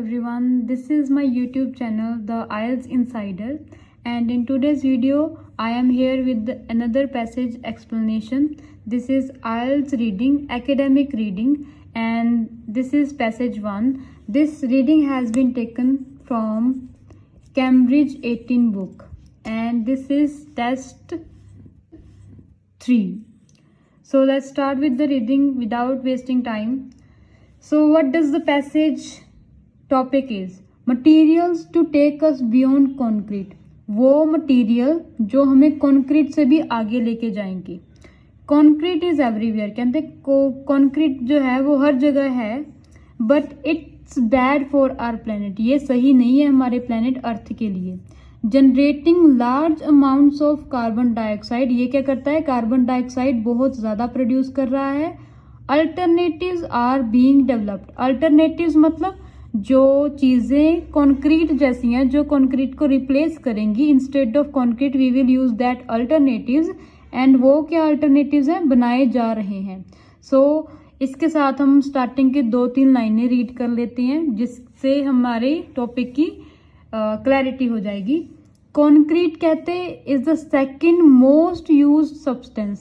everyone, this is my YouTube channel The IELTS Insider, and in today's video I am here with another passage explanation. This is IELTS reading, academic reading, and this is passage 1. This reading has been taken from Cambridge 18 book, and this is test 3. So let's start with the reading without wasting time. So what does the passage topic is? Materials to take us beyond concrete. वो material जो हमें concrete से भी आगे लेके जाएंगे. Concrete is everywhere, कहते concrete जो है वो हर जगह है, but it's bad for our planet. ये सही नहीं है हमारे प्लेनेट अर्थ के लिए. Generating large amounts of carbon dioxide, ये क्या करता है? कार्बन डाइऑक्साइड बहुत ज़्यादा प्रोड्यूस कर रहा है. Alternatives are being developed. Alternatives मतलब जो चीज़ें कंक्रीट जैसी हैं, जो कंक्रीट को रिप्लेस करेंगी. Instead of concrete we will use that alternatives. And वो क्या अल्टरनेटिव्स हैं? बनाए जा रहे हैं. सो इसके साथ हम स्टार्टिंग के 2-3 लाइनें रीड कर लेते हैं, जिससे हमारे टॉपिक की क्लैरिटी हो जाएगी. कंक्रीट कहते is the second most use substance.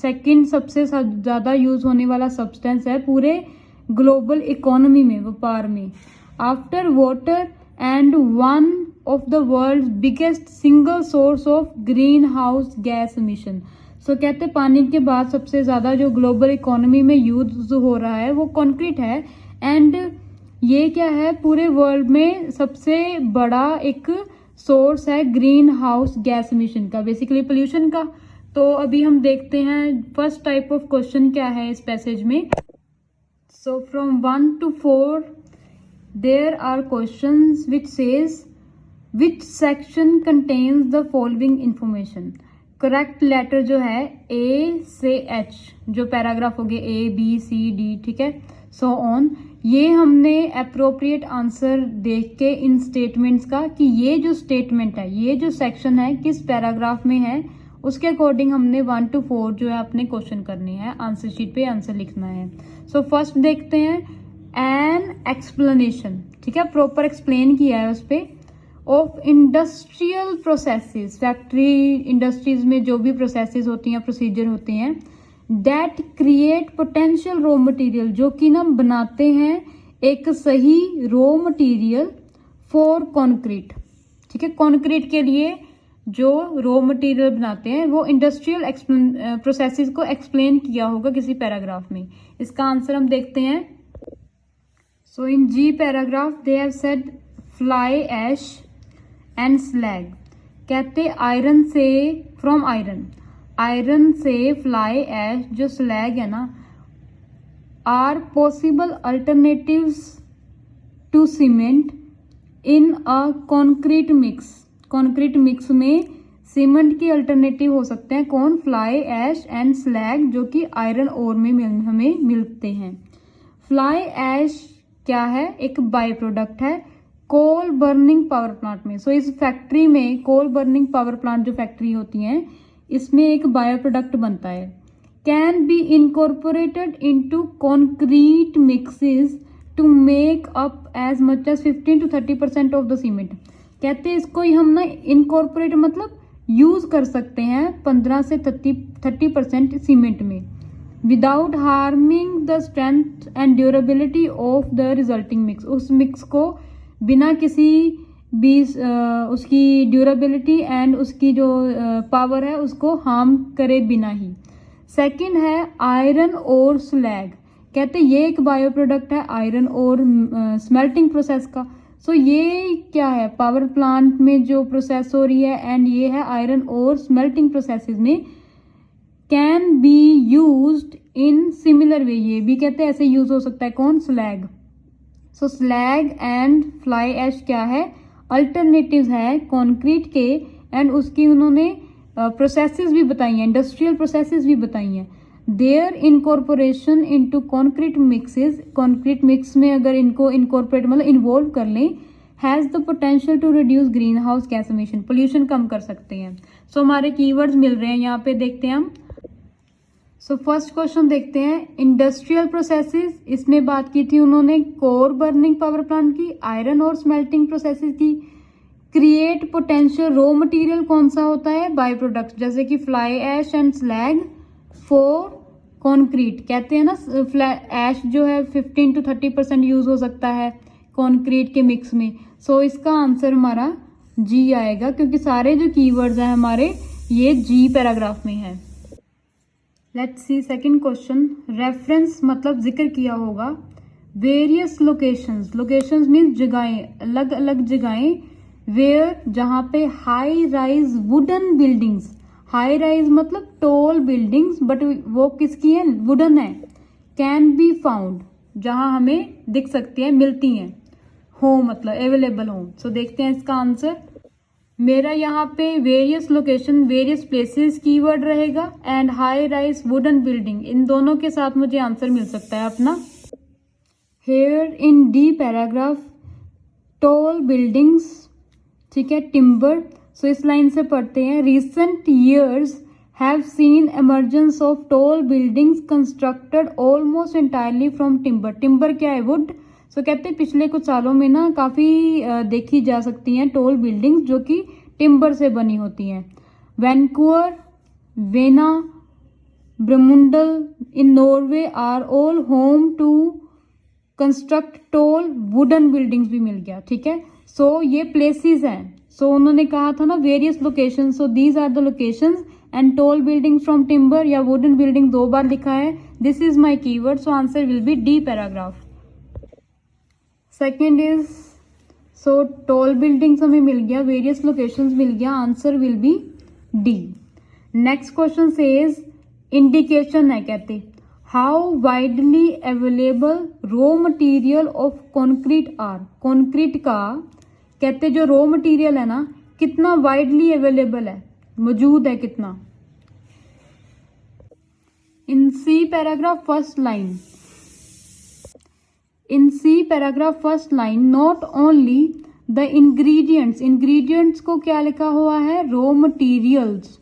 Second सबसे ज़्यादा यूज होने वाला सब्सटेंस है पूरे ग्लोबल इकोनॉमी में, व्यापार में, after water, and one of the world biggest single source of green house gas emission. So कहते पानी के बाद सबसे ज़्यादा जो ग्लोबल इकोनॉमी में यूज हो रहा है वो कंक्रीट है. एंड ये क्या है? पूरे वर्ल्ड में सबसे बड़ा एक सोर्स है ग्रीन हाउस गैस एमिशन का, बेसिकली पोल्यूशन का. तो अभी हम देखते हैं फर्स्ट टाइप ऑफ क्वेश्चन क्या है इस पैसेज में. So from 1 to 4 there are questions which says which section contains the following information. Correct letter जो है ए से एच, जो पैराग्राफ हो गए ए बी सी डी, ठीक है, सो ऑन. ये हमने अप्रोप्रिएट आंसर देख के इन स्टेटमेंट्स का कि ये जो स्टेटमेंट है, ये जो सेक्शन है किस पैराग्राफ में है, उसके अकॉर्डिंग हमने 1 to 4 जो है अपने क्वेश्चन करने हैं, आंसर शीट पे आंसर लिखना है. सो फर्स्ट देखते हैं एन एक्सप्लेनेशन, ठीक है, प्रॉपर एक्सप्लेन किया है उस पर, of industrial processes. Factory industries में जो भी प्रोसेसेस होती हैं, प्रोसीजर होते हैं, that create potential raw material, जो कि ना बनाते हैं एक सही रॉ मटेरियल फॉर कंक्रीट. ठीक है, कंक्रीट के लिए जो रॉ मटेरियल बनाते हैं वो इंडस्ट्रियल प्रोसेसेस को एक्सप्लेन किया होगा किसी पैराग्राफ में. इसका आंसर हम देखते हैं. So in the paragraph they have said fly ash and slag. कहते आयरन से, फ्रॉम आयरन से फ्लाई ऐश, जो स्लैग है ना, are possible alternatives to cement in a concrete mix. Concrete mix में सीमेंट की अल्टरनेटिव हो सकते हैं कौन? फ्लाई ऐश एंड स्लैग, जो कि आयरन ओर में हमें मिलते हैं. फ्लाई ऐश क्या है? एक बाय प्रोडक्ट है कोल बर्निंग पावर प्लांट में. सो इस फैक्ट्री में, कोल बर्निंग पावर प्लांट जो फैक्ट्री होती हैं, इसमें एक बायो प्रोडक्ट बनता है. Can be incorporated into concrete mixes to make up as much as 15 to 30% of the cement. कहते हैं इसको हम ना इनकॉर्पोरेट मतलब यूज कर सकते हैं 15 से 30% सीमेंट में, without harming the strength and durability of the resulting mix. उस मिक्स को बिना किसी भी उसकी ड्यूरेबिलिटी एंड उसकी जो पावर है उसको हार्म करे बिना ही. सेकंड है आयरन और स्लैग. कहते ये एक बायो प्रोडक्ट है आयरन और स्मेल्टिंग प्रोसेस का. सो ये क्या है? पावर प्लांट में जो प्रोसेस हो रही है, एंड ये है आयरन और स्मेल्टिंग प्रोसेसेस में. Can be used in similar way, ये भी कहते हैं ऐसे यूज हो सकता है कौन? Slag. So slag and fly ash क्या है? अल्टरनेटिव्स है कंक्रीट के, एंड उसकी उन्होंने प्रोसेसेस भी बताई हैं, इंडस्ट्रियल प्रोसेसेस भी बताई हैं. Their incorporation into concrete mixes, concrete mix में अगर इनको इनकॉर्पोरेट मतलब इन्वॉल्व कर लें, has the potential to reduce green house gas emission, pollution कम कर सकते हैं. सो हमारे कीवर्ड्स मिल रहे हैं यहाँ पे, देखते हैं हम. सो फर्स्ट क्वेश्चन देखते हैं, इंडस्ट्रियल प्रोसेसेस, इसमें बात की थी उन्होंने कोर बर्निंग पावर प्लांट की, आयरन और स्मेल्टिंग प्रोसेसेस की। क्रिएट पोटेंशियल रॉ मटेरियल कौन सा होता है, बाय प्रोडक्ट, जैसे कि fly ash and slag for concrete. कहते हैं ना ऐश जो है 15 to 30% यूज हो सकता है कॉन्क्रीट के मिक्स में। सो इसका आंसर हमारा जी आएगा, क्योंकि सारे जो कीवर्ड्स हैं हमारे ये जी पैराग्राफ में है। Let's see second question, reference मतलब जिक्र किया होगा। वेरियस लोकेशंस, लोकेशंस मीन्स जगहें, अलग अलग जगहें, वेयर जहाँ पे high rise wooden buildings, high rise मतलब टॉल बिल्डिंग्स, बट वो किसकी है, वुडन है, कैन बी फाउंड, जहाँ हमें दिख सकती है, मिलती हैं, हो मतलब अवेलेबल हो। सो देखते हैं इसका आंसर। मेरा यहाँ पे various location, various places keyword रहेगा and high rise wooden building, इन दोनों के साथ मुझे आंसर मिल सकता है अपना। Here in the paragraph tall buildings, ठीक है, टिम्बर। सो इस लाइन से पढ़ते हैं, recent years have seen emergence of tall buildings constructed almost entirely from timber. Timber क्या है, वुड। सो कहते हैं पिछले कुछ सालों में ना काफ़ी देखी जा सकती हैं टॉल बिल्डिंग्स जो कि टिम्बर से बनी होती हैं। Vancouver, Vienna, Brumunddal in Norway are all home to construct tall wooden buildings भी मिल गया, ठीक है। सो ये प्लेसेस हैं। सो उन्होंने कहा था ना various location, so these are the locations and tall building from timber या वुडन बिल्डिंग 2 बार लिखा है। This is my keyword, so answer will be D paragraph. Second is, so tall buildings हमें मिल गया, वेरियस लोकेशंस मिल गया, answer will be D. Next question says indication है, कहते how widely available raw material of concrete are. Concrete का कहते जो रॉ मटेरियल है ना कितना वाइडली अवेलेबल है, मौजूद है कितना। In C paragraph first line, in C paragraph first line not only the ingredients, ingredients को क्या लिखा हुआ है, raw materials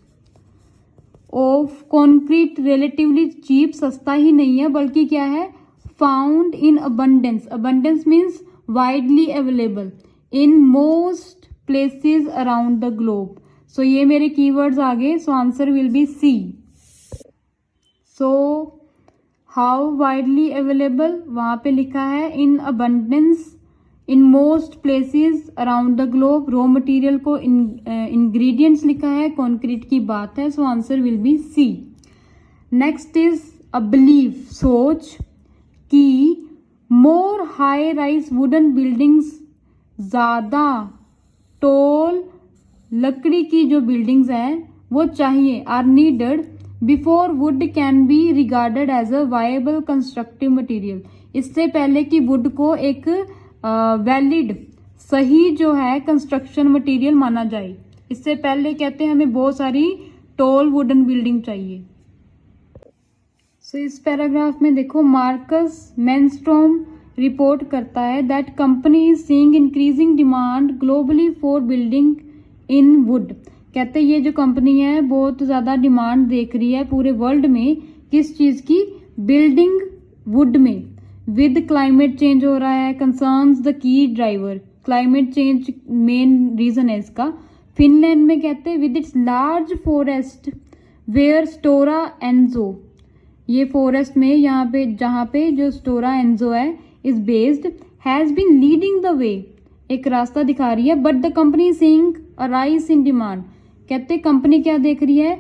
of concrete relatively cheap, सस्ता ही नहीं है बल्कि क्या है, found in abundance, abundance means widely available in most places around the globe. So ये मेरे कीवर्ड्स आ गए, so answer will be C. So how widely available वहां पे लिखा है in abundance in most places around the globe, raw material को ingredients लिखा है, कॉन्क्रीट की बात है, so answer will be C. Next is a belief, सोच कि more high rise wooden buildings, ज्यादा टॉल लकड़ी की जो बिल्डिंग्स हैं वो चाहिए, are needed before wood can be regarded as a viable constructive material, इससे पहले कि वुड को एक वैलिड सही जो है कंस्ट्रक्शन मटेरियल माना जाए, इससे पहले कहते हैं हमें बहुत सारी टॉल वुडन बिल्डिंग चाहिए। सो इस पैराग्राफ में देखो, मार्कस मेनस्ट्रॉम रिपोर्ट करता है that company is seeing increasing demand globally for building in would. कहते हैं ये जो कंपनी है बहुत ज़्यादा डिमांड देख रही है पूरे वर्ल्ड में, किस चीज़ की, बिल्डिंग वुड में। विद क्लाइमेट चेंज हो रहा है, concerns the key driver, climate change main reason है इसका। फिनलैंड में कहते हैं with its large forest where Stora Enso, ये फॉरेस्ट में यहाँ पे जहाँ पे जो स्टोरा एंजो है is based, has been leading the way, एक रास्ता दिखा रही है, but the company seeing a rise in demand. कहते कंपनी क्या देख रही है,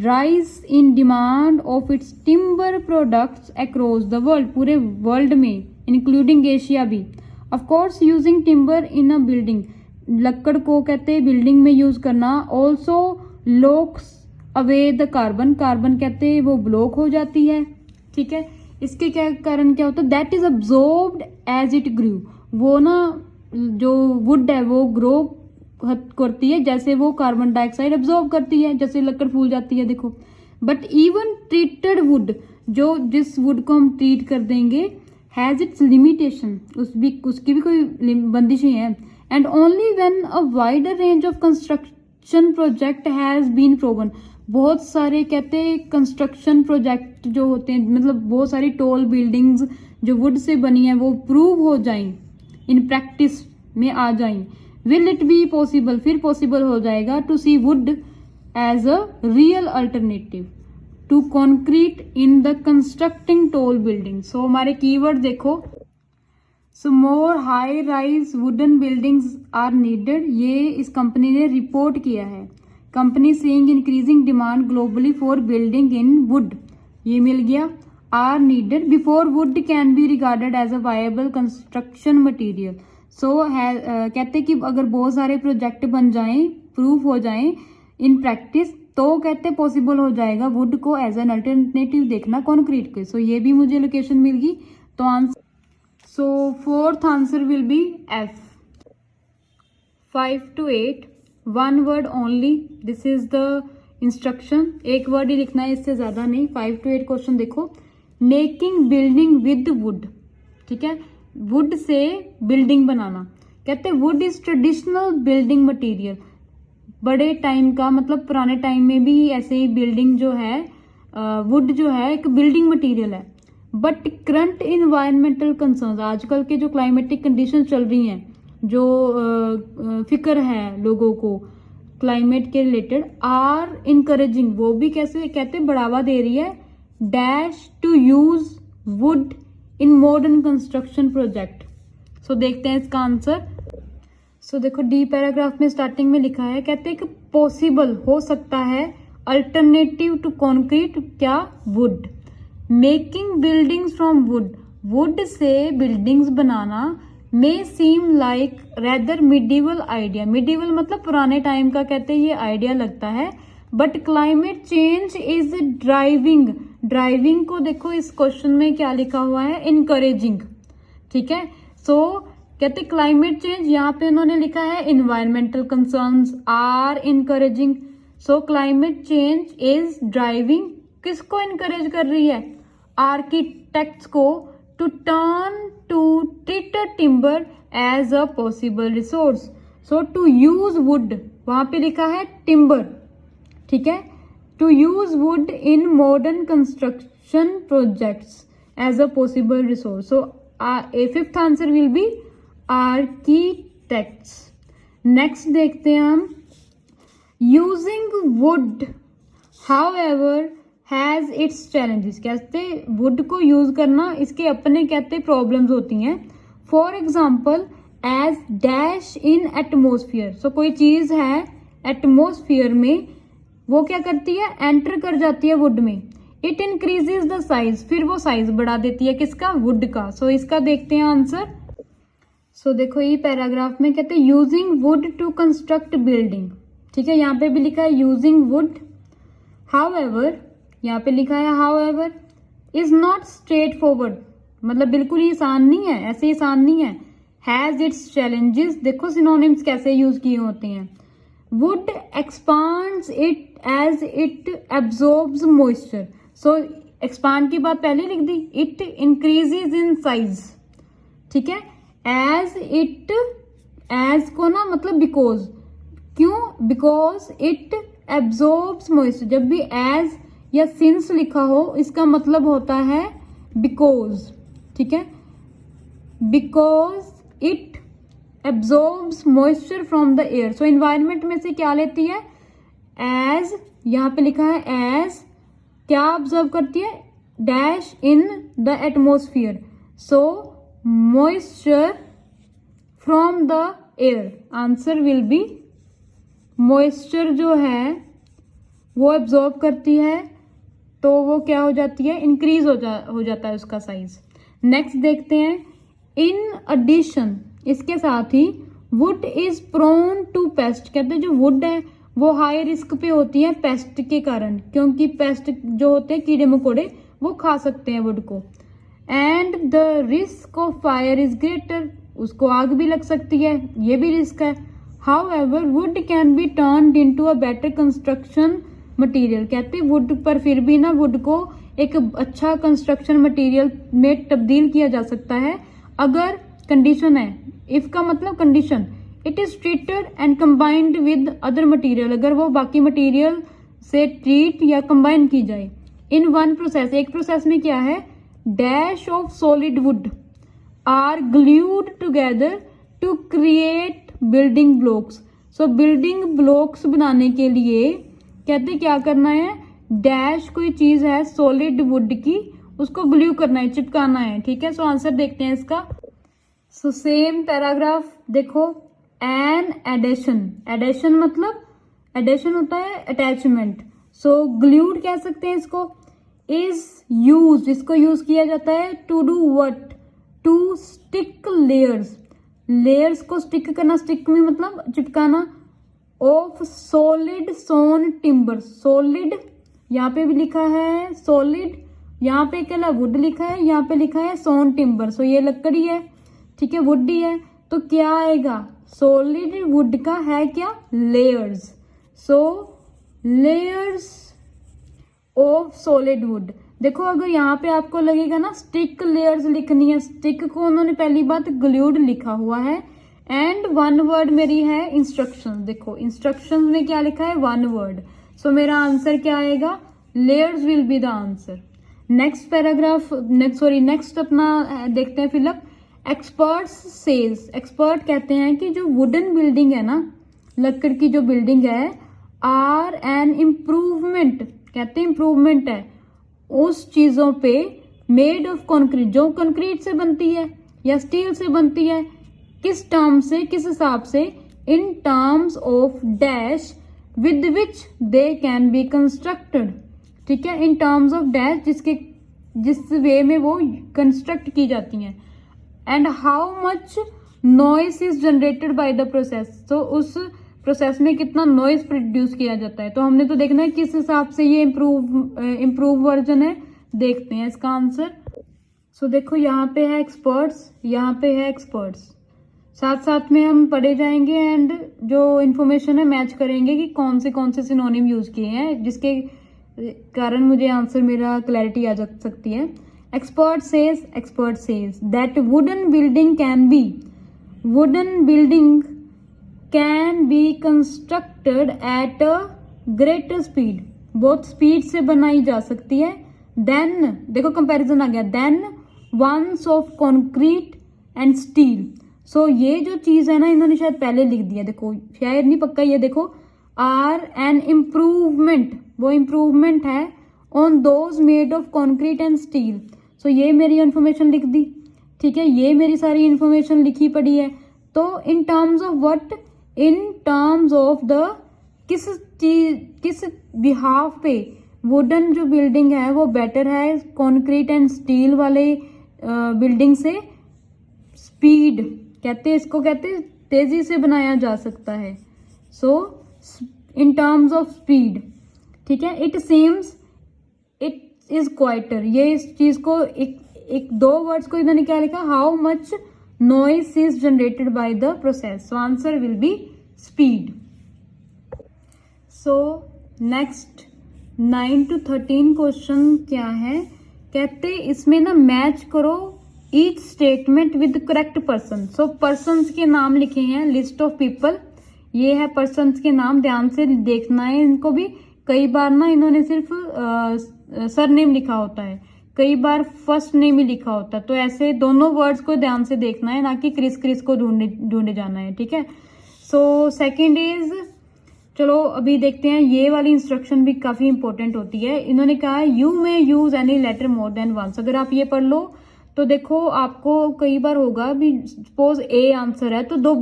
rise in demand of its timber products across the world, पूरे वर्ल्ड में इंक्लूडिंग एशिया भी। Of course using timber in a building, लकड़ को कहते हैं बिल्डिंग में यूज करना, also locks away the carbon, carbon कहते हैं वो ब्लॉक हो जाती है, ठीक है। इसके क्या कारण क्या होता है, that is absorbed as it grew, वो ना जो वुड है वो ग्रो करती है जैसे वो कार्बन डाइऑक्साइड एब्जॉर्ब करती है, जैसे लकड़ फूल जाती है देखो। बट इवन ट्रीटेड वुड, जो जिस वुड को हम ट्रीट कर देंगे, हैज इट्स लिमिटेशन, उसकी भी कोई बंदिशें हैं। And only when a wider range of construction project has been proven, बहुत सारे कहते हैं कंस्ट्रक्शन प्रोजेक्ट जो होते हैं, मतलब बहुत सारी टॉल बिल्डिंग्स जो वुड से बनी है वो प्रूव हो जाएं, इन प्रैक्टिस में आ जाएं, विल इट बी पॉसिबल, फिर पॉसिबल हो जाएगा to see wood as a real alternative to concrete in the constructing tall building. So हमारे कीवर्ड देखो, so more high rise wooden buildings are needed, ये इस कंपनी ने रिपोर्ट किया है। Company seeing increasing demand globally for building in wood, ये मिल गया। Are needed before wood can be regarded as a viable construction material. सो कहते कि अगर बहुत सारे प्रोजेक्ट बन जाएं, प्रूफ हो जाएं इन प्रैक्टिस, तो कहते पॉसिबल हो जाएगा वुड को एज एन अल्टरनेटिव देखना कॉन्क्रीट के। सो ये भी मुझे लोकेशन मिल गई, तो answer, so fourth answer will B F. 5 to 8 one word only, this is the instruction, एक वर्ड ही लिखना है, इससे ज्यादा नहीं। 5 to 8 क्वेश्चन देखो, मेकिंग बिल्डिंग विद वुड, ठीक है, वुड से बिल्डिंग बनाना। कहते would is traditional building material, बड़े टाइम का, मतलब पुराने टाइम में भी ऐसे ही बिल्डिंग जो है, वुड जो है एक बिल्डिंग मटेरियल है। बट करंट इन्वायरमेंटल कंसर्न्स, आजकल के जो क्लाइमेटिक कंडीशन चल रही हैं, जो फिक्र है लोगों को क्लाइमेट के रिलेटेड, आर इनकरेजिंग, वो भी कैसे कहते बढ़ावा दे रही है, dash to use wood in modern construction project. So देखते हैं इसका आंसर। सो देखो डी पैराग्राफ में स्टार्टिंग में लिखा है, कहते हैं कि पॉसिबल हो सकता है अल्टरनेटिव टू कॉन्क्रीट, क्या, would. Making buildings from would, would say buildings banana, may seem like rather medieval idea, medieval मतलब पुराने टाइम का कहते हैं ये आइडिया लगता है। But climate change is driving, driving को देखो इस क्वेश्चन में क्या लिखा हुआ है, इनकरेजिंग, ठीक है। सो कहते क्लाइमेट चेंज, यहाँ पे उन्होंने लिखा है environmental concerns are encouraging. So climate change is driving, किसको इनकरेज कर रही है, आर्किटेक्ट्स को, to turn to treated timber as a possible resource. So to use wood, वहां पे लिखा है टिम्बर, ठीक है, to use wood in modern construction projects as a possible resource. So a fifth answer will be architects. Next देखते हैं हम, using wood however has its challenges, कहते वुड को यूज करना इसके अपने कहते प्रॉब्लम्स होती हैं। For example as dash in atmosphere, so कोई चीज है एटमोसफियर में, वो क्या करती है, एंटर कर जाती है वुड में, इट इंक्रीजेज द साइज, फिर वो साइज बढ़ा देती है किसका, वुड का। सो इसका देखते हैं आंसर। सो देखो ये पैराग्राफ में कहते हैं using wood to construct building, ठीक है, यहाँ पे भी लिखा है यूजिंग वुड। हाउएवर, यहाँ पे लिखा है however is not straight forward, मतलब बिल्कुल ही आसान नहीं है, ऐसे आसान नहीं है। हैज इट्स चैलेंजेस, देखो सिनोनिम्स कैसे यूज किए होते हैं। Wood expands it as it absorbs moisture, so expand की बात पहले लिख दी, इट इंक्रीजेज इन साइज, ठीक है। एज इट, एज को ना मतलब बिकॉज, क्यों, बिकॉज इट एब्जॉर्ब्स मॉइस्चर, जब भी एज या सिंस लिखा हो इसका मतलब होता है बिकॉज, ठीक है, because it absorbs moisture from the air. So environment में से क्या लेती है, एज, यहाँ पे लिखा है एज, क्या ऑब्जर्व करती है, dash in the atmosphere, so moisture from the air. Answer will B, moisture जो है वो एब्जॉर्ब करती है, तो वो क्या हो जाती है, इंक्रीज हो जाता है उसका साइज। नेक्स्ट देखते हैं, इन एडिशन, इसके साथ ही wood is prone to pest, कहते हैं जो वुड है वो हाई रिस्क पे होती है पेस्ट के कारण, क्योंकि पेस्ट जो होते हैं कीड़े मकोड़े वो खा सकते हैं वुड को। And the risk of fire is greater, उसको आग भी लग सकती है, ये भी रिस्क है। However would can B turned into a better construction material, कहते हैं वुड पर फिर भी ना वुड को एक अच्छा कंस्ट्रक्शन मटेरियल में तब्दील किया जा सकता है, अगर कंडीशन है, इफ का मतलब condition, it is treated and combined with other material, अगर वो बाकी मटेरियल से ट्रीट या कंबाइन की जाए। इन वन प्रोसेस, एक प्रोसेस में क्या है, dash of solid wood are glued together to create building blocks. So building blocks बनाने के लिए कहते क्या करना है, डैश कोई चीज है सॉलिड वुड की, उसको ग्लू करना है, चिपकाना है। ठीक है, सो आंसर देखते हैं इसका। सो सेम पैराग्राफ देखो, एन एडिशन, एडिशन मतलब एडिशन होता है अटैचमेंट, सो ग्लूड कह सकते हैं इसको। इज यूज, इसको यूज किया जाता है to do what, to stick layers, layers को स्टिक करना, स्टिक में मतलब चिपकाना, of solid sawn timber, solid यहाँ पे भी लिखा है सॉलिड, यहाँ पे क्या वुड लिखा है, यहाँ पे लिखा है सोन टिम्बर, सो ये लकड़ी है, ठीक है, वुड ही है, तो क्या आएगा, सॉलिड वुड का है क्या, layers, so layers of solid would. देखो अगर यहाँ पे आपको लगेगा ना स्टिक लेयर्स लिखनी है, स्टिक को उन्होंने पहली बात ग्लूड लिखा हुआ है, एंड वन वर्ड मेरी है इंस्ट्रक्शन। देखो इंस्ट्रक्शन में क्या लिखा है, वन वर्ड, सो मेरा आंसर क्या आएगा, layers will be the answer. Next paragraph, next अपना देखते हैं फिलअप। एक्सपर्ट्स सेज, एक्सपर्ट कहते हैं कि जो वुडन बिल्डिंग है ना, लकड़ की जो बिल्डिंग है, आर एन इम्प्रूवमेंट, कहते हैं इम्प्रूवमेंट है उस चीजों पे, मेड ऑफ कंक्रीट, जो कंक्रीट से बनती है या स्टील से बनती है, किस टर्म से, किस हिसाब से, in terms of dash with which they can be constructed. ठीक है, इन टर्म्स ऑफ डैश, जिस वे में वो कंस्ट्रक्ट की जाती हैं, and how much noise is generated by the process, तो उस प्रोसेस में कितना नॉइस प्रोड्यूस किया जाता है। तो हमने तो देखना है किस हिसाब से ये इम्प्रूव वर्जन है, देखते हैं इसका आंसर। सो देखो यहाँ पे है एक्सपर्ट्स, यहाँ पे है एक्सपर्ट्स, साथ साथ में हम पढ़े जाएंगे एंड जो इन्फॉर्मेशन है मैच करेंगे कि कौन से सिनोनिम यूज किए हैं, जिसके कारण मुझे आंसर मेरा क्लैरिटी आ जा सकती है। Expert says that wooden building can be constructed at a greater speed, बहुत स्पीड से बनाई जा सकती है, देन देखो कंपैरिजन आ गया, then ones of concrete and steel. So ये जो चीज है ना, इन्होंने शायद पहले लिख दिया, देखो शायद नहीं पक्का, ये देखो आर एन इम्प्रूवमेंट, वो इम्प्रूवमेंट है on those made of concrete and steel. So ये मेरी इन्फॉर्मेशन लिख दी, ठीक है, ये मेरी सारी इन्फॉर्मेशन लिखी पड़ी है। तो in terms of what, in terms of the किस बिहाफ पे वुडन जो बिल्डिंग है वो बेटर है कंक्रीट एंड स्टील वाले बिल्डिंग से, स्पीड कहते हैं इसको, कहते हैं तेजी से बनाया जा सकता है। सो इन टर्म्स ऑफ स्पीड, ठीक है, it seems it is quieter, ये इस चीज को एक दो वर्ड्स को इन्होंने क्या लिखा, how much noise is generated by the process, so answer will B speed. So next 9 to 13 question क्या है, कहते इसमें ना मैच करो each statement with correct person. So persons के नाम लिखे हैं, लिस्ट ऑफ पीपल, ये है पर्सन्स के नाम, ध्यान से देखना है इनको भी। कई बार ना इन्होंने सिर्फ सरनेम लिखा होता है, कई बार फर्स्ट नेम ही लिखा होता है, तो ऐसे दोनों वर्ड्स को ध्यान से देखना है, ना कि क्रिस को ढूंढे जाना है, ठीक है। सो सेकंड इज, चलो अभी देखते हैं, ये वाली इंस्ट्रक्शन भी काफी इंपॉर्टेंट होती है। इन्होंने कहा है you may use any letter more than once. अगर आप ये पढ़ लो तो देखो आपको कई बार होगा भी, सपोज ए आंसर है तो दो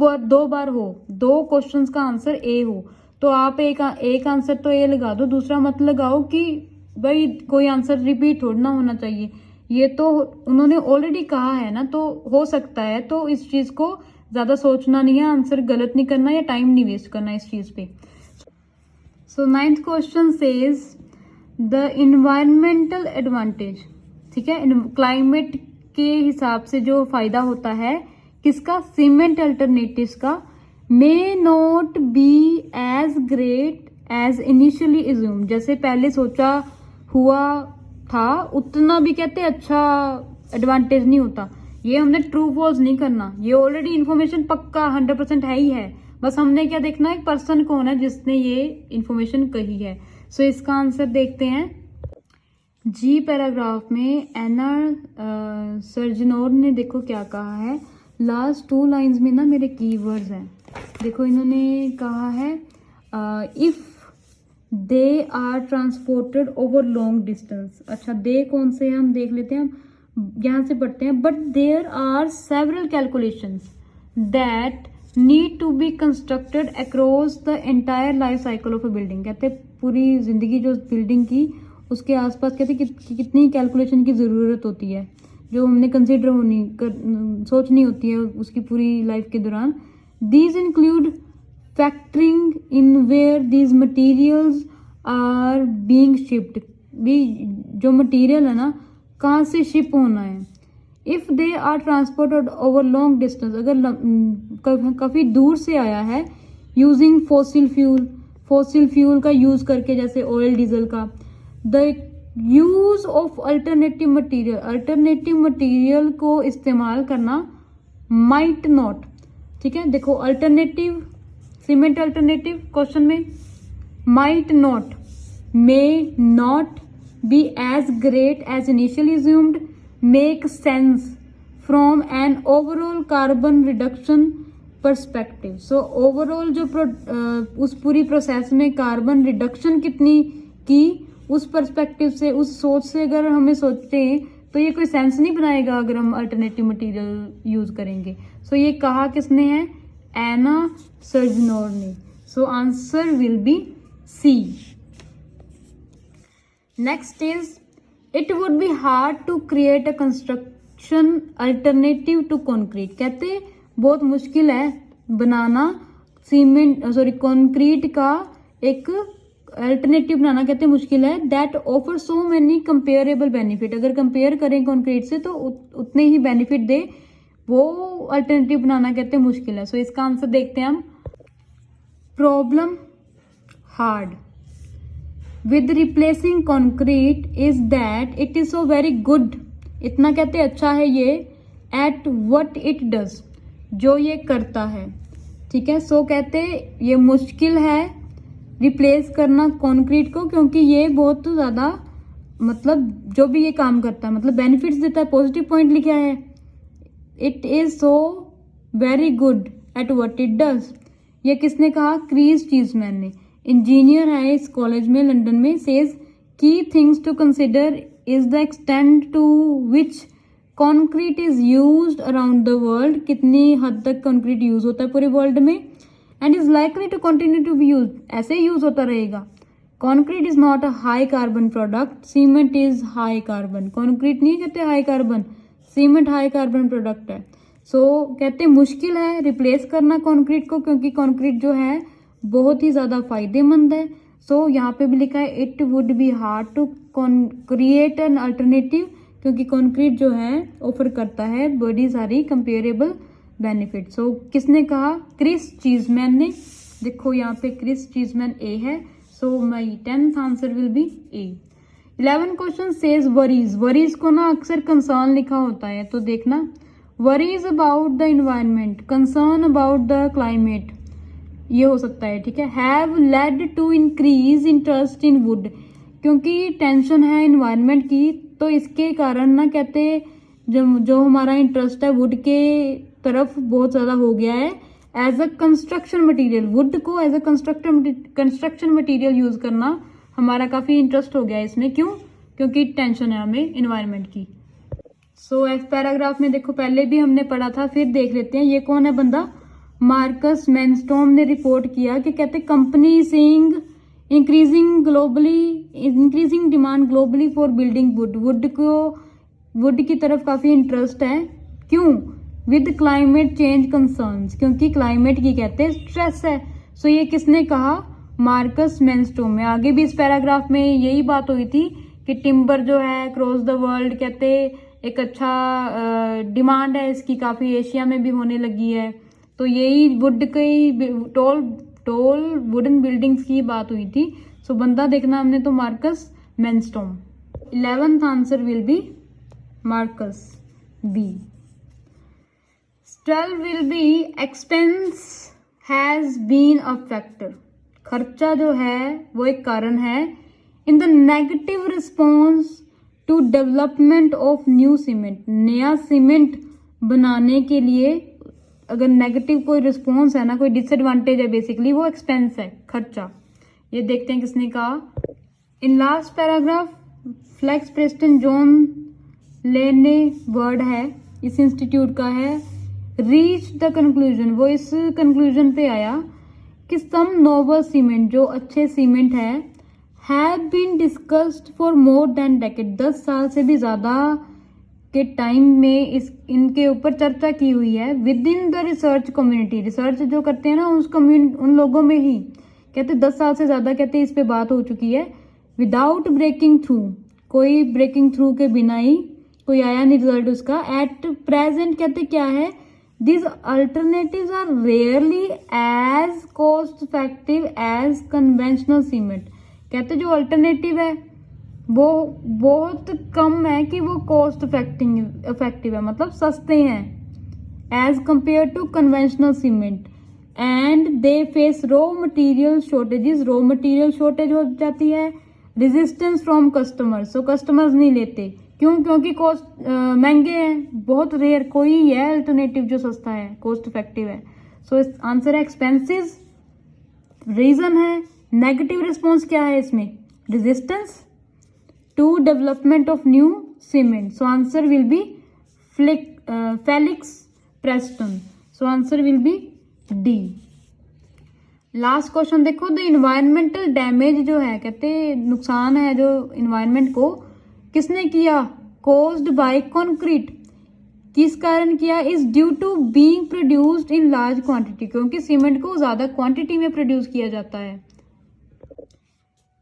बार हो, दो क्वेश्चंस का आंसर ए हो, तो आप एक आंसर तो ए लगा दो, दूसरा मत लगाओ कि भाई कोई आंसर रिपीट थोड़ा ना होना चाहिए। ये तो उन्होंने ऑलरेडी कहा है ना, तो हो सकता है, तो इस चीज को ज्यादा सोचना नहीं है, आंसर गलत नहीं करना या टाइम नहीं वेस्ट करना इस चीज पे। सो 9th question says the environmental advantage, ठीक है, क्लाइमेट के हिसाब से जो फायदा होता है किसका, सीमेंट अल्टरनेटिव्स का, may not be as great as initially assume, जैसे पहले सोचा हुआ था उतना भी कहते अच्छा एडवांटेज नहीं होता। ये हमने ट्रू फॉल्स नहीं करना, ये ऑलरेडी इन्फॉर्मेशन पक्का 100% है ही है, बस हमने क्या देखना है पर्सन कौन है जिसने ये इन्फॉर्मेशन कही है। सो इसका आंसर देखते हैं। जी पैराग्राफ में एना सर्जनोर ने देखो क्या कहा है, लास्ट 2 लाइंस में ना मेरे कीवर्ड्स हैं। देखो इन्होंने कहा है if they are transported over long distance. अच्छा दे कौन से हैं हम देख लेते हैं, हम यहाँ से पढ़ते हैं। But there are several calculations that need to be constructed across the entire life cycle of a building. कहते पूरी जिंदगी जो बिल्डिंग की उसके आसपास कहते कितनी कैलकुलेशन की ज़रूरत होती है, जो हमने कंसिडर सोचनी होती है उसकी पूरी लाइफ के दौरान। These include factoring in where these materials are being shipped, भी जो मटीरियल है ना कहाँ से शिप होना है। If they are transported over long distance, अगर काफ़ी दूर से आया है, यूजिंग फॉसिल फ्यूल का यूज़ करके, जैसे ऑयल डीजल का। The use of alternative material को इस्तेमाल करना, माइट नॉट, ठीक है। देखो अल्टरनेटिव सीमेंट अल्टरनेटिव क्वेश्चन में might not, may not be as great as initially assumed, make sense from an overall carbon reduction perspective. So overall जो उस पूरी प्रोसेस में कार्बन रिडक्शन कितनी की, उस पर्सपेक्टिव से, उस सोच से अगर हमें सोचते हैं तो ये कोई सेंस नहीं बनाएगा अगर हम अल्टरनेटिव मटेरियल यूज करेंगे। सो ये कहा किसने है, एना सर्जनोर ने। So answer will be C. Next is it would be hard to create a construction alternative to concrete. कहते बहुत मुश्किल है बनाना कंक्रीट का एक अल्टरनेटिव बनाना, कहते मुश्किल है। That offer so many comparable benefit, अगर कंपेयर करें कंक्रीट से तो उतने ही बेनिफिट दे, वो अल्टरनेटिव बनाना कहते मुश्किल है। सो इसका आंसर देखते हैं हम। Problem hard with replacing concrete is that it is so very good, इतना कहते अच्छा है ये, एट व्हाट इट डज, जो ये करता है, ठीक है। सो कहते ये मुश्किल है रिप्लेस करना कंक्रीट को, क्योंकि ये बहुत ज़्यादा मतलब जो भी ये काम करता है मतलब बेनिफिट्स देता है, पॉजिटिव पॉइंट लिखा है। It is so very good at what it does, ये किसने कहा, क्रिस चीजमैन ने, इंजीनियर है इस कॉलेज में लंदन में। Says key things to consider is the extent to which concrete is used around the world, कितनी हद तक कॉन्क्रीट यूज होता है पूरे वर्ल्ड में, and is likely to continue to be use, ऐसे यूज होता रहेगा। Concrete is not a high carbon product, cement is high carbon. Concrete नहीं कहते high carbon, cement high carbon product है। सो कहते मुश्किल है रिप्लेस करना कंक्रीट को, क्योंकि कंक्रीट जो है बहुत ही ज़्यादा फायदेमंद है। सो यहाँ पे भी लिखा है it would be hard to create an alternative, क्योंकि कंक्रीट जो है ऑफर करता है बड़ी सारी कंपेरेबल बेनिफिट। सो किसने कहा, क्रिस चीजमैन ने। देखो यहाँ पे क्रिस चीजमैन ए है। So my 10th answer will be A. 11 question says worries, worries को ना अक्सर कंसर्न लिखा होता है, तो देखना worries about the environment, concern about the climate, ये हो सकता है, ठीक है। Have led to increase interest in wood, क्योंकि टेंशन है इन्वायरमेंट की, तो इसके कारण ना कहते जो हमारा इंटरेस्ट है वुड के तरफ बहुत ज़्यादा हो गया है। As a construction material, wood को as a construction material use करना हमारा काफ़ी इंटरेस्ट हो गया है इसमें। क्यों, क्योंकि टेंशन है हमें इन्वायरमेंट की। सो एफ पैराग्राफ में देखो पहले भी हमने पढ़ा था, फिर देख लेते हैं ये कौन है बंदा। मार्कस मैनस्टॉम ने रिपोर्ट किया कि कहते company seeing increasing demand globally for building would, would की तरफ काफ़ी इंटरेस्ट है। क्यों, विद क्लाइमेट चेंज कंसर्न्स, क्योंकि क्लाइमेट की कहते हैं स्ट्रेस है। सो ये किसने कहा, मार्कस मैनस्टॉम। में आगे भी इस पैराग्राफ में यही बात हुई थी कि टिम्बर जो है अक्रॉस द वर्ल्ड कहते एक अच्छा डिमांड है इसकी, काफ़ी एशिया में भी होने लगी है। तो यही वुड की टॉल वुडन बिल्डिंग्स की बात हुई थी। सो बंदा देखना हमने तो Markus Mannström. 11th answer will be Markus B. 12 will be expense has been a factor, खर्चा जो है वो एक कारण है। In the negative response to development of new cement, नया सीमेंट बनाने के लिए अगर नेगेटिव कोई रिस्पॉन्स है ना, कोई डिसएडवांटेज है, बेसिकली वो एक्सपेंस है, खर्चा। ये देखते हैं किसने कहा। In last paragraph Felix Preston John लेने वर्ड है, इस इंस्टीट्यूट का है, रीच द कंक्लूजन, वो इस कंक्लूजन पे आया कि सम नोबल सीमेंट, जो अच्छे सीमेंट है, have been discussed for more than decade, 10 साल से भी ज़्यादा के टाइम में इनके ऊपर चर्चा की हुई है with in the research community. Research जो करते हैं ना उन लोगों में ही, कहते 10 साल से ज़्यादा कहते इस पे बात हो चुकी है। विदाउट ब्रेकिंग थ्रू, कोई ब्रेकिंग थ्रू के बिना ही कोई आया नहीं रिजल्ट उसका। एट प्रेजेंट कहते क्या है, this alternatives are rarely as cost effective as conventional cement. कहते जो अल्टरनेटिव है वो बहुत कम है कि वो कॉस्ट इफेक्टिव है, मतलब सस्ते हैं as compare to conventional cement. And they face raw material shortages, raw material shortage हो जाती है। Resistance from customers, so customers नहीं लेते, क्यों? क्योंकि कॉस्ट महंगे हैं, बहुत रेयर कोई ही है अल्टरनेटिव जो सस्ता है, कॉस्ट इफेक्टिव है। सो आंसर है एक्सपेंसिव, रीजन है नेगेटिव रिस्पॉन्स क्या है इसमें, resistance to development of new cement. So answer will be Felix Preston, so answer will be D. Last question देखो, द इन्वायरमेंटल डैमेज जो है, कहते नुकसान है जो इन्वायरमेंट को किसने किया, कॉज्ड बाय कंक्रीट, किस कारण किया, is due to being produced in large quantity, क्योंकि सीमेंट को ज्यादा क्वांटिटी में प्रोड्यूस किया जाता है।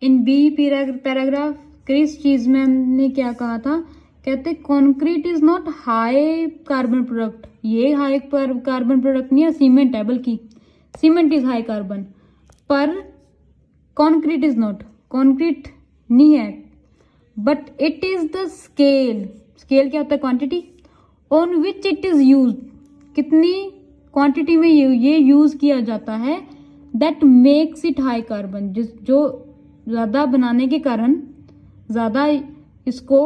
In B paragraph Chris Cheeseman ने क्या कहा था, कहते concrete is not high carbon product, ये हाई कार्बन प्रोडक्ट नहीं है, सीमेंट है, बल्कि सीमेंट इज हाई कार्बन, पर कंक्रीट इज नॉट, कंक्रीट नहीं है। But it is the scale, scale क्या होता है, quantity, on which it is use, कितनी क्वांटिटी में ये यूज किया जाता है, that makes it high carbon, जो ज़्यादा बनाने के कारण, ज़्यादा इसको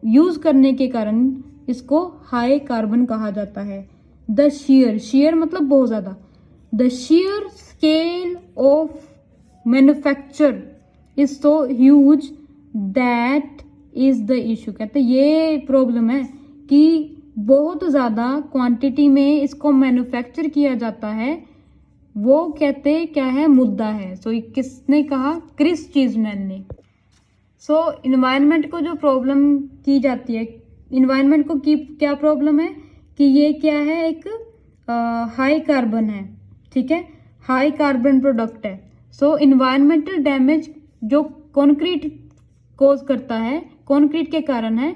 यूज करने के कारण इसको हाई कार्बन कहा जाता है। द शेयर, शेयर मतलब बहुत ज़्यादा, the share scale of manufacture is so huge that is the issue, कहते ये प्रॉब्लम है कि बहुत ज़्यादा क्वांटिटी में इसको मैन्युफैक्चर किया जाता है, वो कहते क्या है, मुद्दा है। सो किसने कहा, क्रिस चीजमैन ने। सो इन्वायरमेंट को जो प्रॉब्लम की जाती है, इन्वायरमेंट को की क्या प्रॉब्लम है कि ये क्या है, एक हाई कार्बन है, ठीक है, हाई कार्बन प्रोडक्ट है। सो इन्वायरमेंटल डैमेज जो कंक्रीट कॉज करता है, कंक्रीट के कारण है,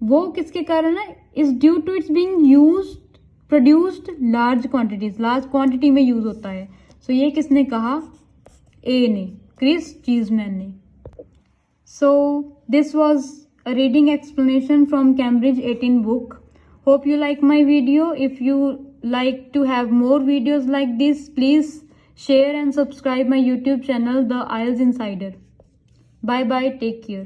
वो किसके कारण है, is due to its being used produced large quantities, large quantity में यूज होता है। सो ये किसने कहा, ए ने, क्रिस चीजमैन ने। So this was a reading explanation from Cambridge 18 book. Hope you like my video. If you like to have more videos like this, please share and subscribe my YouTube channel, The IELTS Insider. Bye bye, take care.